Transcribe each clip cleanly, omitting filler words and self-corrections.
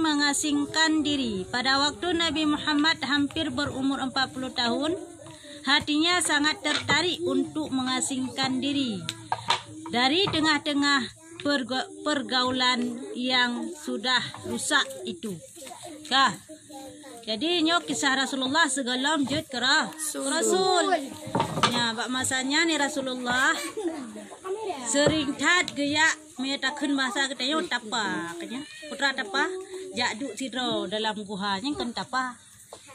mengasingkan diri. Pada waktu Nabi Muhammad hampir berumur 40 tahun, hatinya sangat tertarik untuk mengasingkan diri dari tengah-tengah pergaulan yang sudah rusak itu. Kah? Jadi nyok kisah Rasulullah segalam jut kerah Rasul. Ya, bak masanya ni Rasulullah sering tat gaya menyatakan bahasa katanya tapa katanya. Putra tapa jaduk sidro dalam guha yang kan tapa.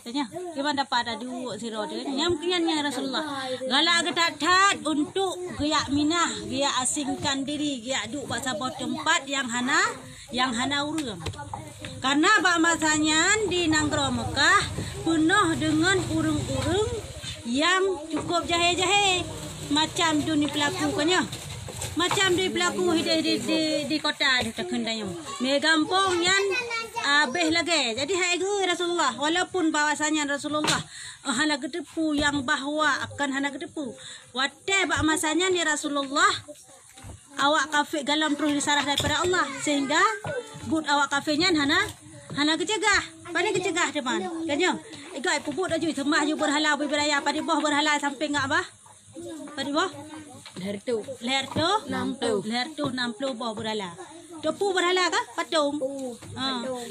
Katanya, gimana dapat ada dua sidro dia. Yang kenyanya Rasulullah. Galak ketat untuk gaya minah, gaya asingkan diri, gaya duk kat sebuah tempat yang hana urang. Karena bak masanya di Nanggro Mekah penuh dengan urung-urung yang cukup jahe-jahe macam dunia pelaku kanya. Macam di pelaku di kota di tekendanya. Me gampang yang abeh lagi. Jadi hai Rasulullah walaupun bahwasanya Rasulullah hana kedepu yang bahwa akan hana kedepu. Wate bak masanya ni Rasulullah awak kafir galam terus disarah daripada Allah sehingga but awak kafirnya hana kecegah pada kecegah teman kanyo igai puput aju semah ju berhala beraya pada boh berhala sampai ngak bah pada boh leher tu 60 boh berhala tepu berhala kah patung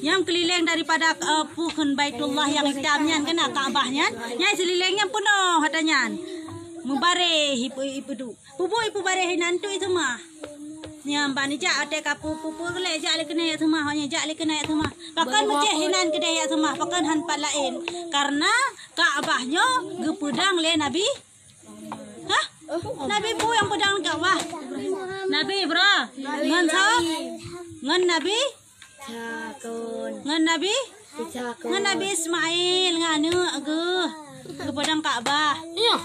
yang keliling daripada pukun Baitullah yang hitamnya kena Kaabahnya nyai selilingnya penuh hatanya mubareh ibu tu ibu bareh nantu itu mah nyamba ni jak ate kapu pupu le jak le kena ya semua hanya jak le kena ya semua pakan macam hinan kedai ya semua pakan han pat lain karena Kaabahnya gepedang le Nabi Nabi pu yang pedang Kaabah Nabi bro ngan sa ngan Nabi ngan Nabi Ismail nganu aguh gepedang Kaabah iya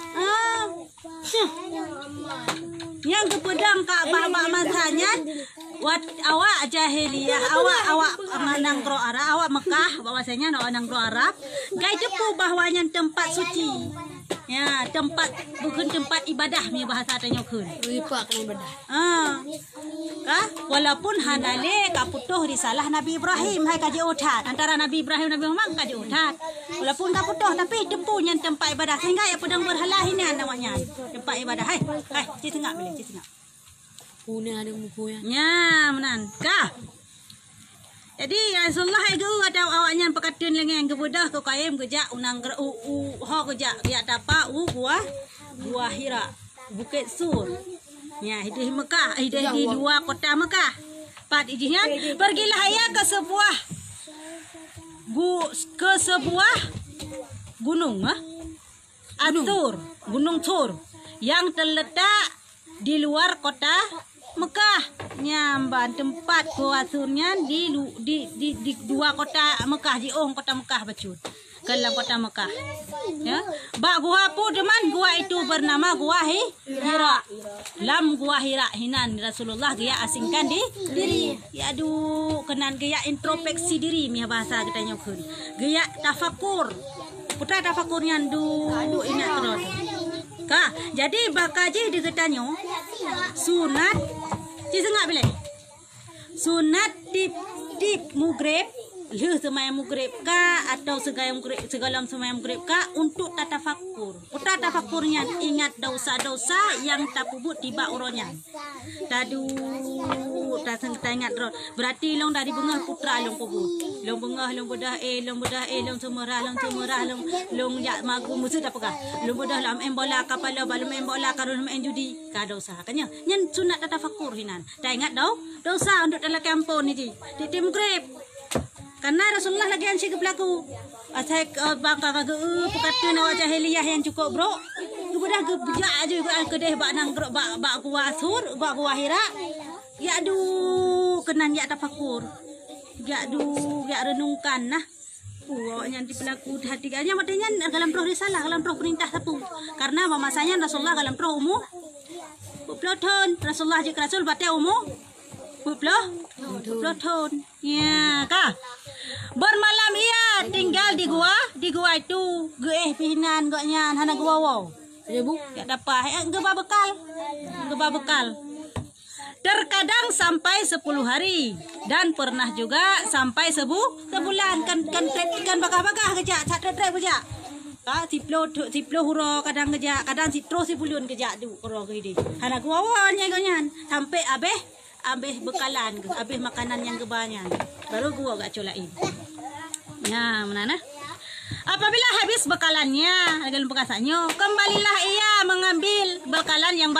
yang kepedang Kaabah masanya awak jahiliyah awak Nanggro Arab awak Mekah bahwasanya Nanggro Arab gai depu bahwanya tempat suci ya tempat bukan tempat ibadah mi bahasa tanya kun ibadah walaupun hanale kaputuh risalah Nabi Ibrahim hai kaji utat antara Nabi Ibrahim Nabi Muhammad kaji utat walaupun kaputuh tapi depunya tempat ibadah sehingga ya pedang berhala ini namanya tempat ibadah hai ci tengah boleh ci tengah punya ada mukunya nya menan kah jadi Rasulullah itu ada awaknya pekatun lagi yang kebudah ke kaim kejak unang ho kejak dia tapa gua Hira Bukit Sur ya di Mekah di dua kota Mekah pat ijinya pergilah ia ke sebuah gunung Gunung Tur yang terletak di luar kota Mekah nyamban tempat gua surnya di dua kota Mekah di kota Mekah bacut dalam kota Mekah ya bak gua pu teman gua itu bernama gua Hira lam gua Hira hinan Rasulullah dia asingkan diri ya aduh kenan gaya introspeksi diri mi bahasa kita nyokun gaya tafakur putra tafakurnya aduh ingat terus kah jadi bakaji digetanyo sunat ci sengak bile sunat tip mugrib leh semayang mugrib ka atau segala semayang mugrib ka untuk tatafakur putra tafakurnya ingat dosa-dosa yang tak pubut tiba uronya tadu tak ingat berarti long dari bengah putra long pubut long bengah long bedah long semerah long ya magu musuh tak pegah long bedah lam embola kapala balum embola karun main judi ka dosa katanya nyen sunat tatafakur hinan tak ingat dosa untuk dalam kampung ni di mugrib karena Rasulullah lagi ansi ke pelaku asal bangka pekatun awak jahiliyah yang cukup bro tu dah gebejak aja kedeh bak Nanggro bak gua Sur bak gua Hira ya aduh kenan ya tafakur ya aduh ya renungkan nah awaknya di pelaku hati kanya matanya dalam roh risalah dalam roh perintah sapu karena masanya Rasulullah dalam roh umum ploton Rasulullah jika Rasul batai umum ploton ya kah bermalam ia tinggal di gua itu pihinan gaknya hana gua wow ya dapat geba bekal Terkadang sampai 10 hari dan pernah juga sampai sebulan kan bakah kerja satu trek kerja. Tiplo huro kadang kerja kadang sitro sebulun kerja tu huro ke dia. Anak gua awalnya ganyan sampai abeh bekalan abeh makanan yang kebanyakan baru gua gak colain. Ya mana nah? Apabila habis bekalannya, dalam pekasannya, kembalilah ia mengambil bekalan yang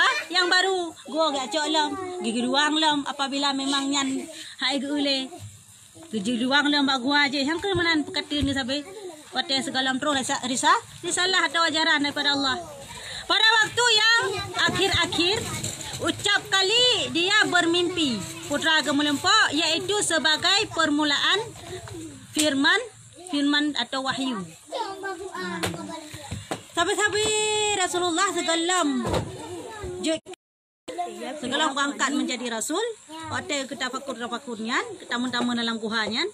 baru. Gua gak cok lam, gigi luang lam. Apabila memang nyan hai geule, gigi luang lam bak gua aje. Yang ke mana pekatin ni sabe? Wate segala pro risalah atau ajaran daripada Allah. Pada waktu yang akhir-akhir, ucap kali dia bermimpi putra gemulempok, yaitu sebagai permulaan firman atau wahyu. Sabi-sabi Rasulullah segalam angkat menjadi rasul. Waktu kita fakur-fakurnya, kita tamu dalam kuhannya.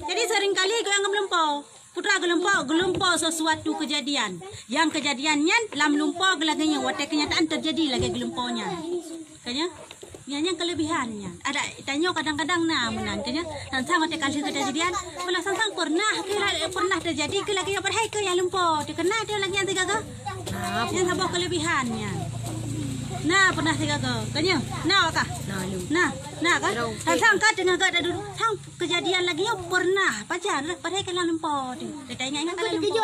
Jadi seringkali yang gelempau, putra gelempau sesuatu kejadian. Yang kejadiannya dalam lumpau gelaganya, waktu kenyataan terjadi lagi gelempaunya. Kayaknya yang kelebihannya ada tanya kadang-kadang menantanya sang waktu kasih kejadian malah sang pernah terjadi ke lagi yang berhai ke yang lumpur dikenal dia lagi yang tiga ke yang sabah kelebihannya pernah tiga ke kanya kah kan sang kat dengan kat dulu sang kejadian lagi yang pernah pacar berhai ke yang lumpur dia ingat kalau lumpur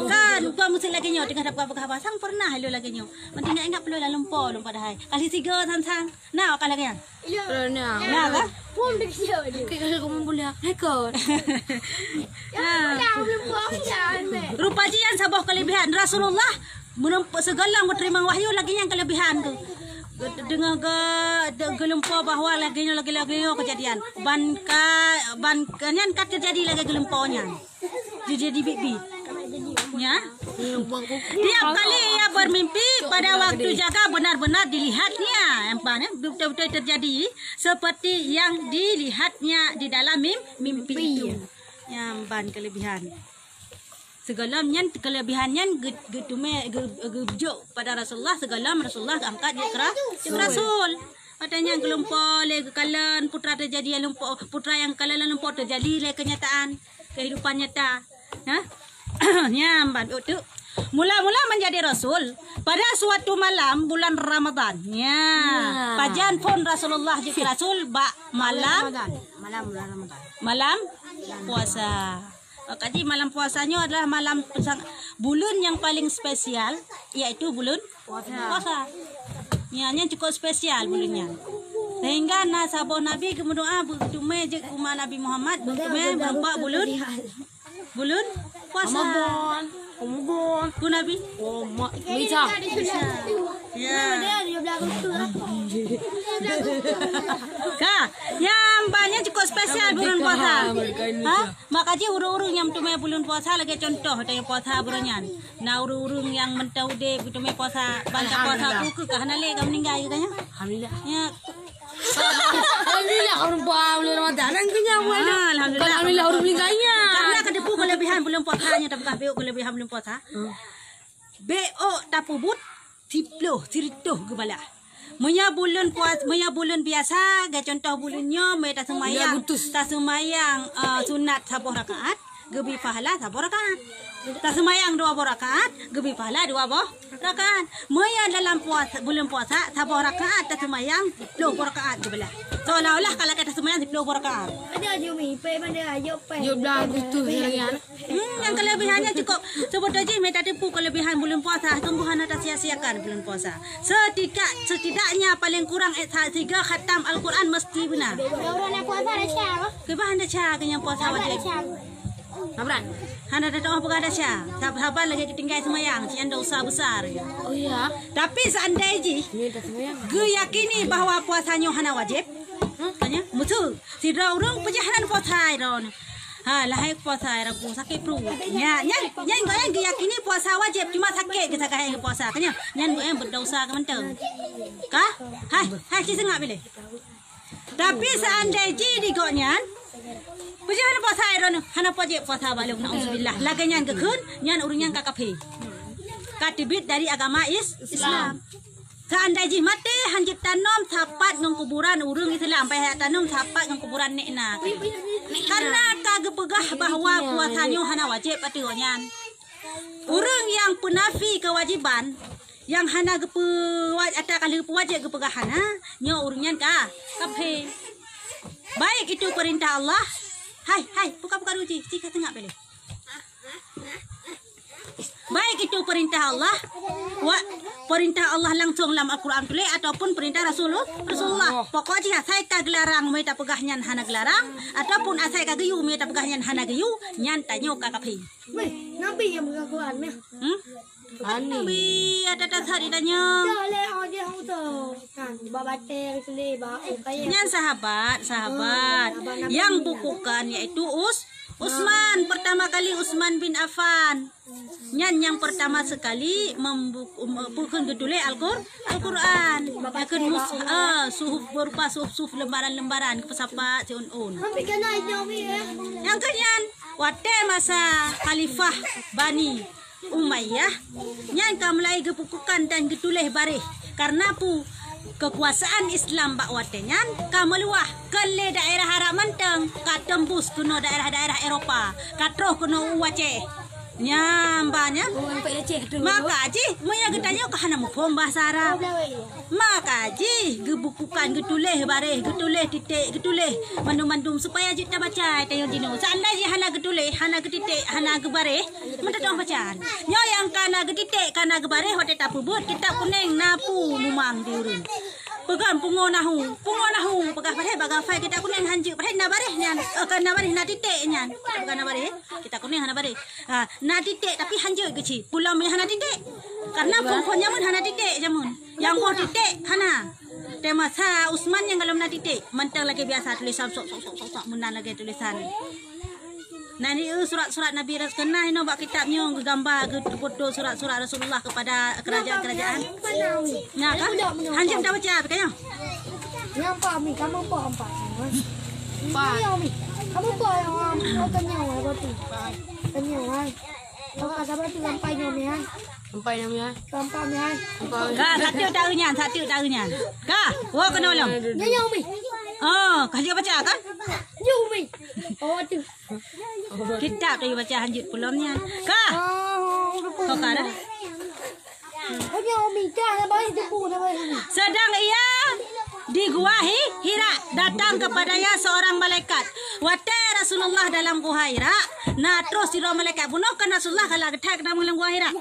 kan gua mesti lagi nyo dengan apa sang pernah lu lagi nyo penting ingat perlu lalu lumpur pada hai kali tiga sang apa lagi yang kah pun dia kalau kamu boleh rekod rupa jian sabah kelebihan Rasulullah segala menerima wahyu lagi yang kelebihan tu dengan gelempau bahwa lagi kejadian bankannya kat terjadi lagi gelempaunya jadi bibi ya tiap kali ia bermimpi pada waktu jaga benar-benar dilihatnya betul-betul terjadi seperti yang dilihatnya di dalam mimpi itu yang kelebihan segalamnya kelebihannya gejuk pada Rasulullah Rasulullah angkat dia rasul katanya gelempau le kekalan putra terjadi lumpur putra yang kalalan lumpur terjadi le kenyataan kehidupan nyata nyamban itu mula-mula menjadi rasul pada suatu malam bulan Ramadan pajan pun Rasulullah jadi rasul malam puasa. Jadi malam puasanya adalah malam bulan yang paling spesial, yaitu bulan puasa. Yang cukup spesial bulannya. Sehingga nasabah Nabi kemudian bertemu je rumah Nabi Muhammad bertemu berapa bulan puasa. Ramadan. Ku Nabi? Oh, Bisa. Ya. Kak, yang banyak cukup spesial bulan puasa. Makanya urung-urung yang bertemu bulan puasa lagi contoh dengan puasa bulannya. Nah urung-urung yang mentau deh bertemu puasa bangka puasa buku kahana le kamu meninggal katanya. Alhamdulillah. Ya. Alhamdulillah orang puasa bulan Ramadan kenyang alhamdulillah. Alhamdulillah orang meninggalnya. Karena kedepu kelebihan bulan puasanya tapkah beo kelebihan bulan puasa. Beo tapubut tiplo tirito gebala. Munya bulan biasa, gak contoh bulannya mereka semayang sunat 10 rakaat, gebi pahala 10 rakaat. Tak semayang 2 rakaat, gebi pahala 2 rakaat. Munya dalam bulan puasa 10 rakaat, tak semayang 10 rakaat gebelah. Seolah-olah kalau kita semayang 10 rakaat. Ada Jumi, ada Joblah itu yang kelebihannya cukup. Sebut aja mereka tipu kelebihan bulan puasa. Sungguhan atas sia-siakan bulan puasa. Setidaknya paling kurang 3 khatam Al-Quran mesti benar. Orang puasa ada siapa? Kebahan ada cara yang puasa wajib. Abran. Hana ada doa bukan ada cara. Sahabat lagi ketinggai semayang. Cian dosa besar. Oh iya. Tapi seandainya gue yakini bahawa puasanya hana wajib. Tanya, betul. Tidak orang pejahan puasa itu. Lahir puasa aku sakit perut. Nya enggak yang yakini puasa wajib cuma sakit kita kaya puasa. Kanya, nyan gue berdosa ke menteng. Kah? Hai ci sengak pilih. Tapi seandainya digoknya pejahan puasa itu hana wajib puasa balik naudzubillah. Lagi nyan kekun, nyan urang yang kakapi. Katibit dari agama Islam. Seandainya mati hanjit tanam sapat ngang kuburan urang Islam payah tanam sapat ngang kuburan nekna. Karena kagak pegah bahwa puasanya hana wajib patihonyan. Urang yang penafi kewajiban yang hana gepe ada kali wajib gepegah hana nya urangnya kape. Baik itu perintah Allah. Hai buka ruji jika tengah beli. Baik itu perintah Allah, perintah Allah langsung dalam Al-Quran tulis ataupun perintah Rasulullah. Pokoknya saya kagak larang mereka pegahnya hana gelarang ataupun saya kagak gayu mereka pegahnya hana gayu nyantanya kagak pi. Nabi yang Al-Quran ni. Nabi ada dasar ditanya. Boleh aja tu. Kan bawa teh tulis bawa kaya. Nyan sahabat yang bukukan yaitu Utsman pertama kali Utsman bin Affan. Nyan yang pertama sekali membukukan gedule Al-Quran. Akan suhuf berupa suhuf lembaran-lembaran pesapa ciun-un. Yang kenyan wate masa Khalifah Bani Umayyah nyan kamulai gebukukan dan getuleh bareh karena kekuasaan Islam bak watenyan kameluah kele daerah harap manteng katembus kuno daerah-daerah Eropa katroh kuno Aceh nyambanya maka aji moya getanya kahana mufom bahasa Arab maka aji gebukukan getuleh bareh getuleh titik getuleh mandum-mandum supaya kita baca tayo dino seandainya hana getuleh hana getitik hana gebareh mentatong bacaan nyo yang kana getitik kana gebareh hote tapubut kita kuning napu mumang diurun pegang pungo nahu pegah bareh baga fai kita kuning hanju bareh na bareh nyan kana bareh na titik nyan kana bareh kita kuning hana bareh na titik tapi hanju kecil pulau punya hana titik karena pungkonya mun hana titik jamun yang kau titik hana tema sa Utsman yang kalau na titik mentang lagi biasa tulisan sok munan lagi tulisan. Nah ini surat-surat Nabi kena ini bak kitabnya gambar foto surat-surat Rasulullah kepada kerajaan-kerajaan. Nah kan? Hanjam dah baca kayaknya. Yang pahami kamu paham pak. Kamu paham kenyang berarti. Kenyang. Kalau ada berarti sampai nyomnya. Sampai nyomnya. Kak, satu tahunya. Kak, wah kena belum? Nyomi. Oh, kau baca kan? Nyomi. Oh tu. Kitab tadi baca hanjut pulamnya. Kak. Kau kada? Nyomi dah baik tu pun sedang ia di Gua Hira datang kepadanya seorang malaikat. Wate Rasulullah dalam Gua Hira. Nah terus di ruang malaikat bunuh kan Rasulullah kalau ketak dalam Gua Hira.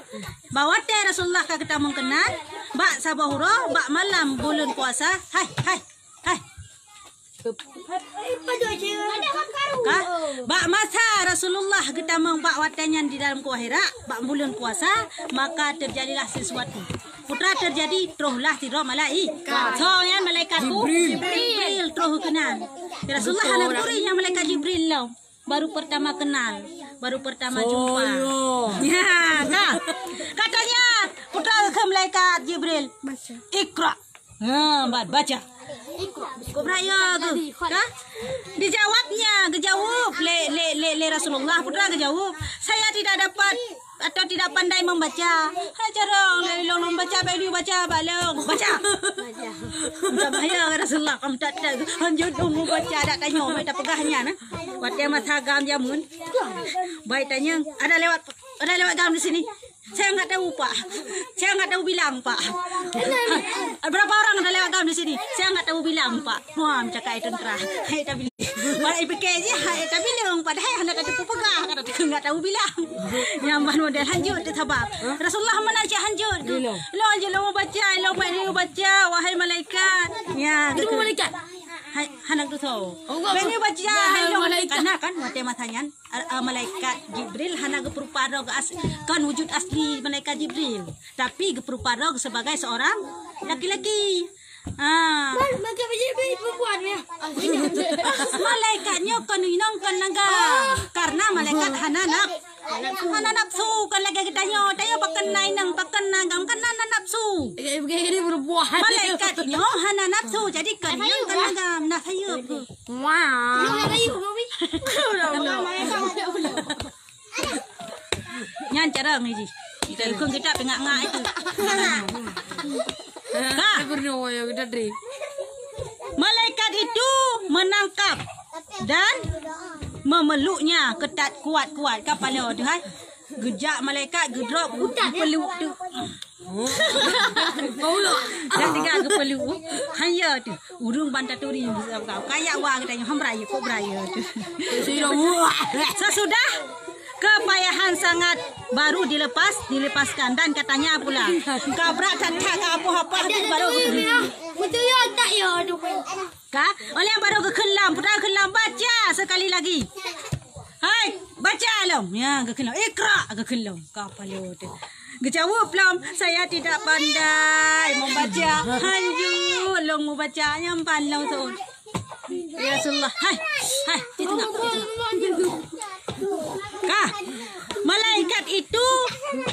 Bawa te Rasulullah kalau kita mengkenal. Bak sabahuro, bak malam bulan puasa. Hai. Bak masa Rasulullah kita membak watanya di dalam kuahira, bak bulan puasa, maka terjadilah sesuatu. Putra terjadi trohlah tiroh malaikat. Soalnya malaikatku Jibril troh kenal. Rasulullah anak turinya malaikat Jibril lo. Baru pertama kenal, baru pertama jumpa. Ya, katanya putra ke malaikat Jibril. Iqra. Baca. Kubraya tu, kah? Dijawabnya, kejawab le Rasulullah putra kejawab. Saya tidak dapat atau tidak pandai membaca. Jarang le membaca, beli baca balong baca. Bahaya Rasulullah kamu tak lanjut dulu baca ada tanya mereka pegahnya nah. Waktu masa gam jamun. Baik tanya ada lewat gam di sini. Saya nggak tahu pak, saya nggak tahu bilang pak. Berapa orang ada lewat gam di sini? Saya nggak tahu bilang pak. Wah, cakap itu tentera. Hai tapi, malah ibu kerja. Hai tapi leong padahal hendak ada pupugah. Kata nggak tahu bilang. Nyamban model hanjut sabab. Rasulullah mana aja hanjut. Lo aja lo baca, lo baca. Wahai malaikat. Ya, itu malaikat. Hai hanak tu tahu. Beni baca karena kan mate matanya malaikat Jibril hana geperupa kan wujud asli malaikat Jibril tapi geperupa sebagai seorang laki-laki. Maka Jibril perempuan ya. Malaikatnya kan inang kan naga karena malaikat hana nafsu kan lagi kita tanya pakai nainang pakai nagam kan hana nafsu. Begini perempuan. Malaikatnya hana nafsu jadi kan yang kan nagam nak sayup. Wah. Nyan cara ngaji. Kita ikut kita pengak-ngak itu. Kah? Malaikat itu menangkap dan memeluknya ketat kuat-kuat kepala tu hai. Gejak malaikat gedrop peluk tu. Dan tiga ke peluk. Hanya tu. Urung bantat tu ni kau. Kayak wah katanya hamraya kok beraya tu. Sesudah kepayahan sangat baru dilepaskan dan katanya pula kabrak tak apa-apa baru betul ya tak ya kah oleh yang baru ke kelam putra kelam baca sekali lagi hai baca alam ya ke kelam ikra ke kelam kapal tu Gejawab pelam saya tidak pandai membaca hanju long membaca yang pandai tu ya Rasulullah hai tengok kah malaikat itu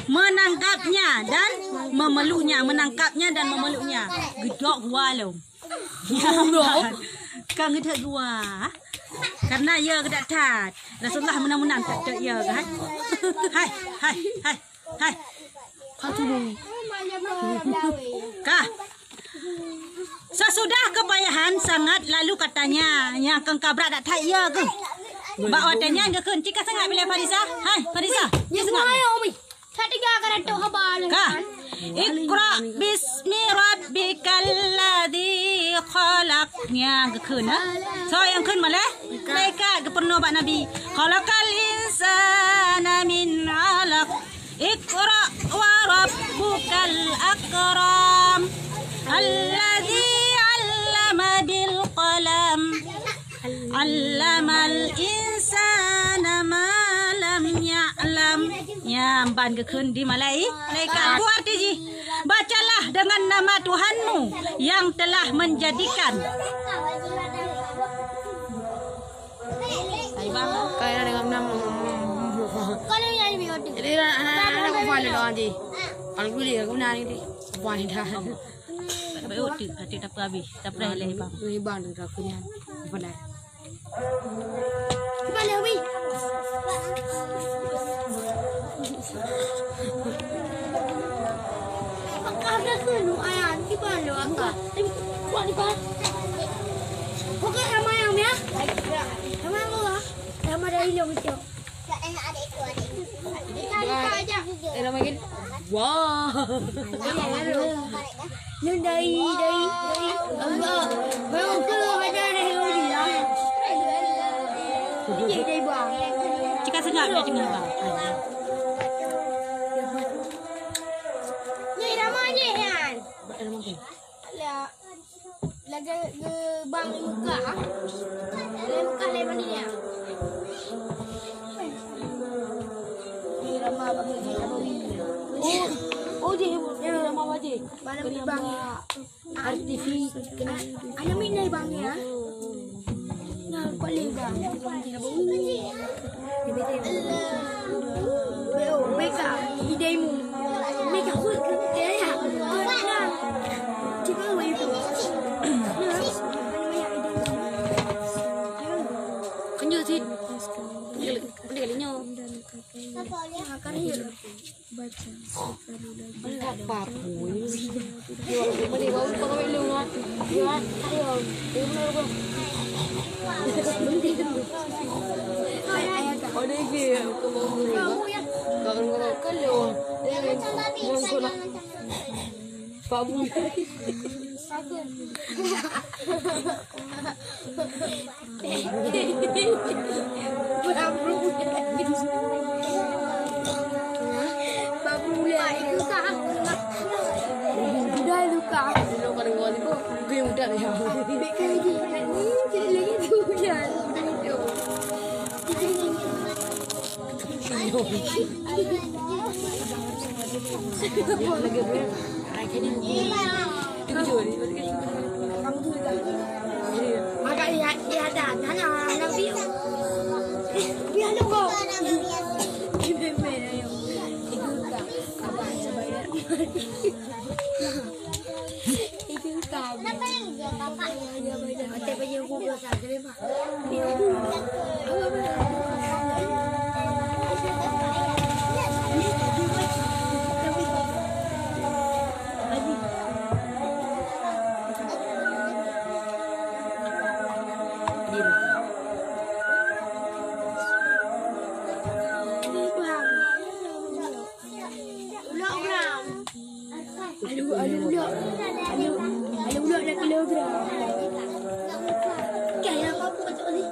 menangkapnya dan memeluknya gedok gua lo kan gedok gua karena ia kedak tat Rasulullah menang-menang tak ia kan hai kah sesudah kepayahan sangat lalu katanya yang kengkabrak tak tak ia ke Mbak watanya ke cika sangat bila Farisa hai Farisa ya sangat umi ketiga karato habal kah Iqra bismi rabbikal ladzi khalaqnya ke keuna so yang keun malah mereka ke perno Pak Nabi khalaqal insana min 'alaq Iqra wa rabbukal akram alladzi 'allama bil qalam 'allamal insana ma lam ya'lam nyamban ke keun di malaikat kuat ji bacalah dengan nama Tuhanmu yang telah menjadikan kayak dengan nama kalau yang ini jadi anak kepala doang ji kalau gue lihat gue nari di wanita baik udah hati tak habis tak pernah lepas ini bang aku ni benar kepala wi ada kenu ayam di mana angka buat di mana okey sama yang ya sama yang lah sama dari lo itu enak ada itu ada ada makin wah ni dari Allah baru ke ada dari dia ini dari bang jika sengat dia dengan bang lagi ke bang muka le mana dia ni ramah bagi oh dia ramah bagi bang artifis ana minai bang ya nah boleh bang dia bau mereka idemu mereka kuat ya cuma itu kanjut sih dia kalinya makan hidup baca apa pun dia mana bau pakai lu ah ya ayo ada ke kamu ya kalau babu Alu udah kilogram. Kayak apa betul ni?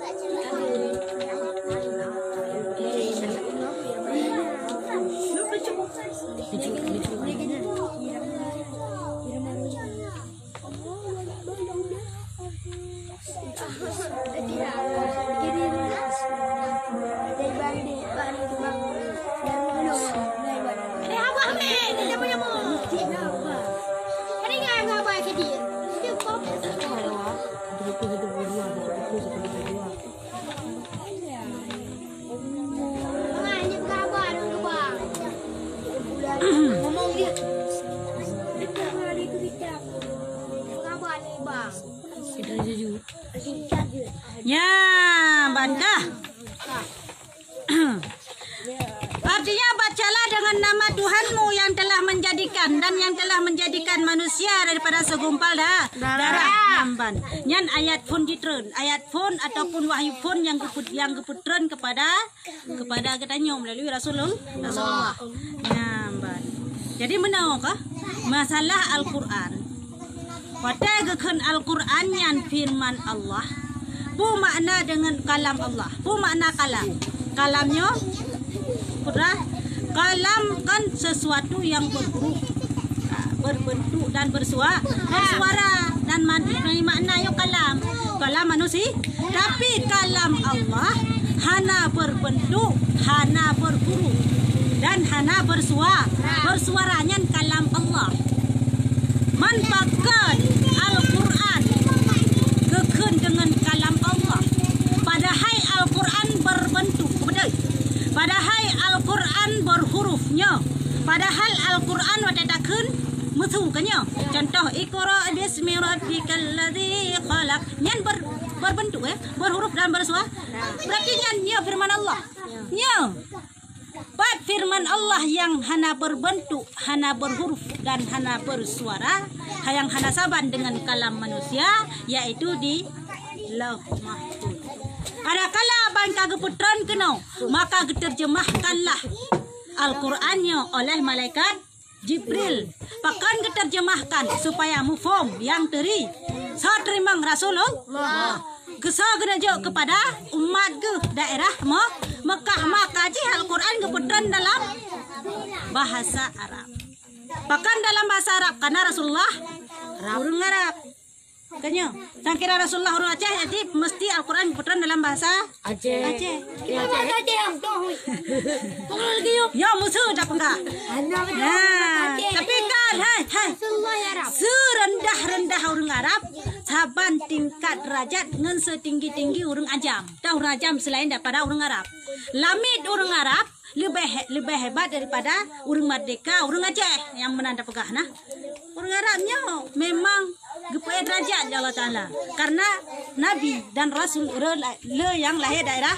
Ya, bantah. Artinya bacalah dengan nama Tuhanmu yang telah menjadikan dan yang telah menjadikan manusia daripada segumpal darah nyamban. Nyan ayat pun ditren, ayat pun ataupun wahyu pun yang keputren kepada katanya melalui Rasulullah. Nyamban. Jadi menakah masalah Al-Quran. Pada kekan Al-Quran yang firman Allah. Bu makna dengan kalam Allah. Bu makna kalam. Kalamnya kalam kan sesuatu yang berhuruf, berbentuk dan bersuara dan maknanya kalam. Kalam manusia. Tapi kalam Allah hana berbentuk, hana berhuruf dan hana bersuara. Bersuaranya kalam Allah. Manfaatkan Al-Quran kekun dengan kalam Allah. Padahal Al-Quran berbentuk, padahal Al-Quran berhurufnya, padahal Al-Quran wadadakan musuhnya. Contoh Iqra bismi rabbikal ladzi khalaq. Nyan berbentuk berhuruf dan bersuara. Berarti nyan firman Allah. Nya. Bab firman Allah yang hana berbentuk, hana berhuruf dan hana bersuara, yang hana saban dengan kalam manusia, yaitu di Lauh Mahfuz. Ada kala bangka keputran kena, maka diterjemahkanlah Al-Qurannya oleh malaikat Jibril. Pakan diterjemahkan supaya mufhum yang teri. Saya terima Rasulullah. Kesal gereja kepada umat ke daerah Mekah, maka Al-Quran keputran dalam bahasa Arab. Bahkan dalam bahasa Arab karena Rasulullah orang Arab. Kanya, sangkira Rasulullah orang Aceh, jadi mesti Al-Quran keputran dalam bahasa Aceh. Ya musuh dah enggak. Tapi kan serendah-rendah orang Arab saban tingkat derajat dengan setinggi-tinggi orang Ajam. Dah orang Ajam selain daripada orang Arab. Lamid orang Arab lebih hebat daripada orang Merdeka, orang Aceh yang menanda pegah nah. Orang Arabnya memang gepai derajat Allah Taala. Karena Nabi dan Rasul le yang lahir daerah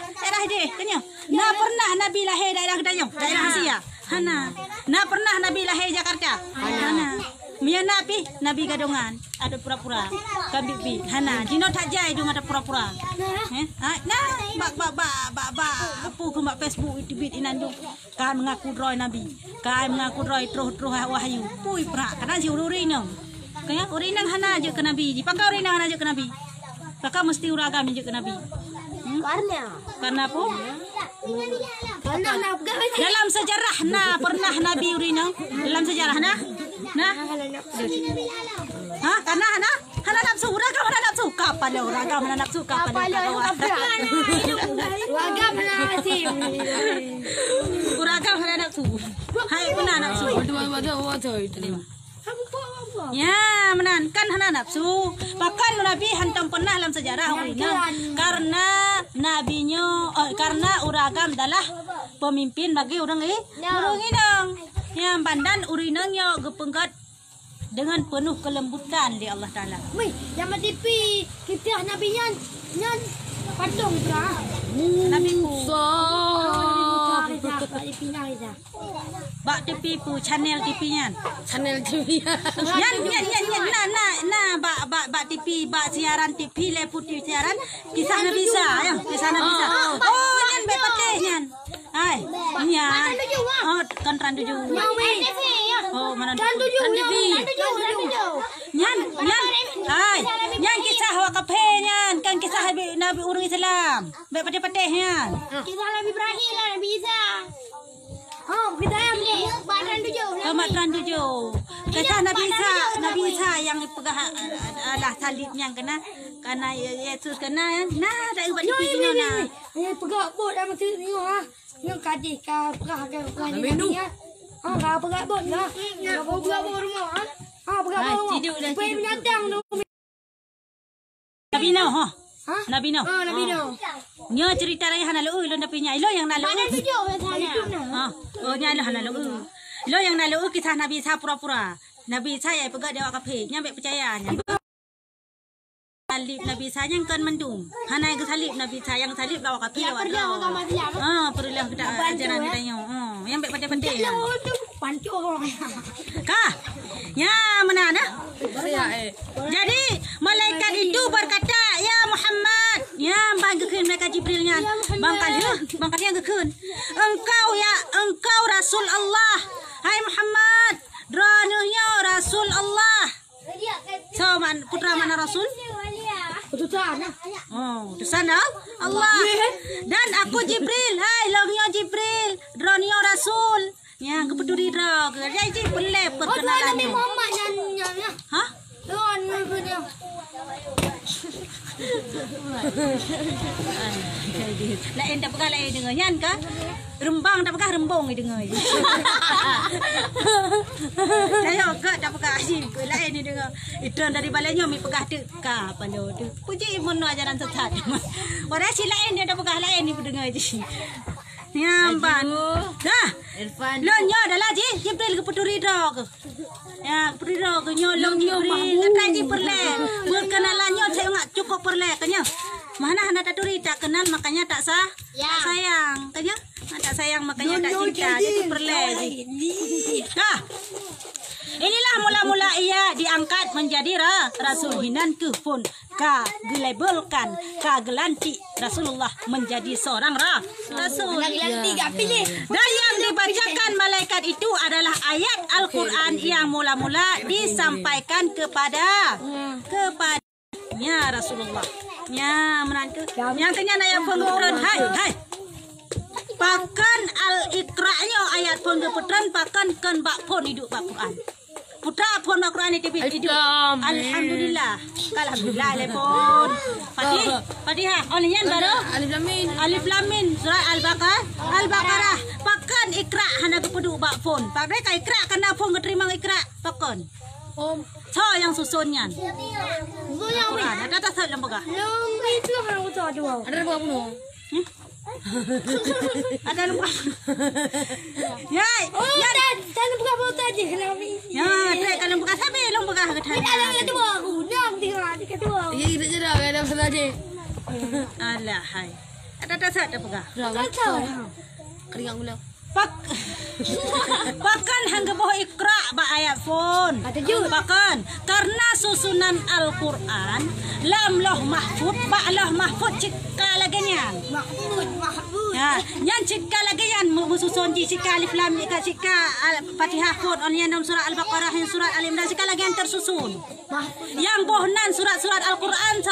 dia tanya. Na pernah Nabi lahir daerah daerah Asia. Hana. Na pernah Nabi lahir Jakarta. Hana. Mia Nabi gadongan ada pura-pura kabibi hana dino tak jai dong ada pura-pura apa ke mak Facebook itu bit inandung kan mengaku roy Nabi kan mengaku roy terus wahyu pui pra karena si urinang kaya urinang hana aja ke Nabi dipakai urinang hana aja ke Nabi kakak mesti uragam aja ke Nabi karena apa dalam sejarah pernah Nabi urinang dalam sejarah karena hana nafsu uragam hana nafsu kapan le uragam hana nafsu kapan uragam hana nafsu hai puna nafsu ya menan kan hana nafsu bahkan Nabi hantam pernah dalam sejarah karena nabinya karena uragam adalah pemimpin bagi orang inang yang pandan urinangnya gepengkat dengan penuh kelembutan di Allah Taala. Wei, yang TV kita Nabi nyan patung pra. Nabi Musa. Bak TV pu channel TV nyan. Channel TV. Yan bak TV bak siaran TV le putih siaran kisah Nabi Isa ya, kisah Nabi Isa. Oh, nyan be pakai nyan. Ai, nyan. Oh, kan randu juga. Oh, mana Dan tujuh. Nyan. Hai. Nyan kisah wa kafe nyan. Kan kisah Nabi urang Islam. Baik patih-patih nyan. Kisah Nabi Ibrahim lah, Nabi Isa. Oh, kita yang ni. Badan tujuh. Kematran 7. Kisah Nabi Isa yang pegah lah salibnya kena Yesus kena nah dak ubat di sini nah. Ayah pegak bot dah mesti tengok ah. Yang kadih ka pegah ni. Ah, ka pegak bot lah. Ka pegak bot rumah ah. Ah, pegak bot. Pergi binatang tu. Nabi Nuh. Ha? Nabi Nuh. Ah, Nabi Nuh. Nya cerita raya hana lu lo napinya. Lo yang nalu. Badan tujuh sana. Ha. Oh nya lo hana lu. Lo yang nalu kisah Nabi Isa pura-pura. Nabi Isa ya pegak dewa kafe. Nya baik percayanya. Salib Nabi Isa yang kan mendung. Hana yang salib Nabi Isa yang salib bawa kafe lewat. Perlulah kita ajaran kita nyo. Yang baik pandai-pandai. Pancuk orang. Kah? Ya, mana nah? Jadi malaikat itu berkata, "Ya Muhammad, ya bangkeun mereka Jibrilnya. Bangkal yang gekeun. Engkau Rasul Allah. Hai Muhammad, dronunya Rasul Allah." So, putra mana Rasul? Utusan. Oh, utusan Allah. Dan aku Jibril. Hai, longnya Jibril, dronunya Rasul. Yang kepeduri drog. Jadi boleh perkenalan. Nabi Muhammad nyanyi. Hah? Tuan dia. Lain tak pegah lain dengar nyan ka? Rembang tak pegah rembong dengar. Saya ke tak pegah asyik lain ni dengar. Itu dari balannya mi pegah teka palo tu. Puji mun ajaran sesat. Orang si lain dia tak pegah lain ni dengar je. Nyamban. Dah. Irfan. Lo nyo adalah Jibril ke peduri drog. Ya, peduri drog nyo long Jibril. Kaji perle. Berkenalannya saya enggak cukup perle kanya. Mana hana tak turi tak kenal makanya tak sayang kanya. Tak sayang makanya tak cinta. Jadi perle. Dah. Inilah mula-mula ia diangkat menjadi Rasul hinan ke pun ka gelabelkan ka gelanti Rasulullah menjadi seorang Rasul. Dan yang dibacakan malaikat itu adalah ayat Al-Quran yang mula-mula disampaikan kepadanya Rasulullah. Ya, menantu. Yang kenyang ayat pengeputran. Hai. Pakan al-ikra'nya ayat pengeputran pakan kan bak pun hidup bak Quran. Putra pun Al-Quran itu hidup. Alhamdulillah. Alhamdulillah lepon. Fatihah. Olehnya baru Alif Lam Mim surah Al-Baqarah. Pakan ikra hana kepedu bak pun. Pakai ka ikra kana pun keterima ikra pakan. So yang susunnya. Susunnya ada tak salah lembaga. Itu kan aku tahu dua. Ada berapa penuh? Ada lupa. Yai. Dan buka foto aja kalau ni. Ya, kalau buka sabi lembaga ke tanah. Ada kedua aku. Yang kedua. Ya kita cerah ada masalah je. Alah hai. Ada tak salah lembaga. Keringat gula. Pakan hangga boh ikra ba ayat pun. Pakan karena susunan Al-Quran lam loh mahfud ba loh mahfud cika laganya. Mahfud. Ya, yang cika lagayan mususun cika Alif Lam Mim cika Fatihah pun onnya dalam surah Al-Baqarah dan surah Al-Imran cika lagayan tersusun. Yang bohnan surat-surat Al-Quran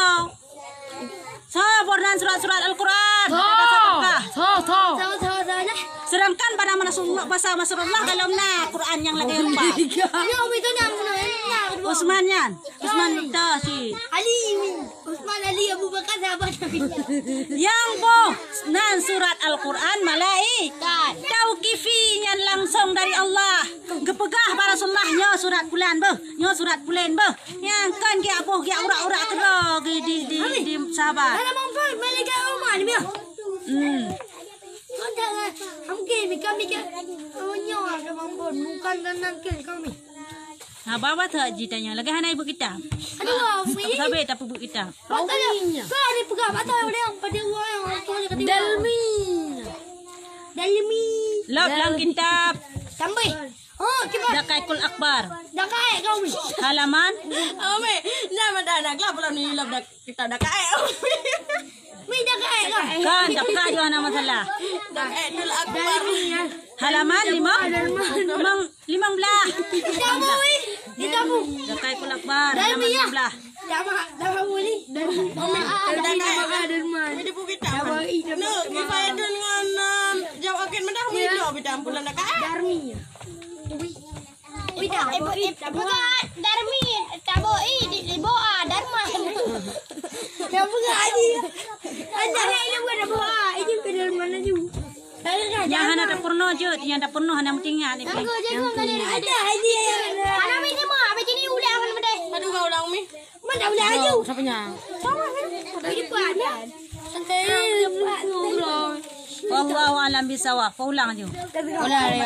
bohnan surat-surat Al-Quran. Sedangkan pada bahasa Rasulullah dalam Quran yang lagi lupa. Usman dah si Usman Ali Abu Bakar sahabat Nabi. yang boh nan surat Al-Quran malaikat tauqifinya langsung dari Allah kepegah para Rasulullah nya surat bulan yang kan dia boh dia urak-urak kena di sahabat. Kalau mampu malaikat rumah ni dia. Mungkin kami nyawa mampu bukan dan kami. Nah, bawa tak jitanya lagi hana ibu kita. Aduh, Sabar tak ibu kita. Batanya. Kau ni pegang batang dia pada orang kata Dalmi. Log lang kitab. Tambah. Oh, cepat. Dakaikul Akbar. Dah kaya kau ni. Halaman. Ame, nama dah nak lah belum ni lab dah kita dah kaya. Minta kayak kah? Kan dapat juga nama masalah. Idul Akbar. Halaman 15. Ditamu. Zakai kulak bar halaman 15. Dah boleh. Hindi po kita. No, kaya doon nga jauh akin man ako ito. Bitam pula na ka. Darmi. Darmi. Taboi. Diboa. Darman. Kenapa gak ada? Ada yang buat boa. Ini ke dalam mana juga? Jangan ada purno je, yang ada purno hanya mutingnya ni. Ada aja. Anak ini mah, abis ini udah akan benda. Aduh ka ulang mi. Mana udah aja. Siapa niya? Ini pada. Wallahu alam bisawab. Paulang je. Wala rin.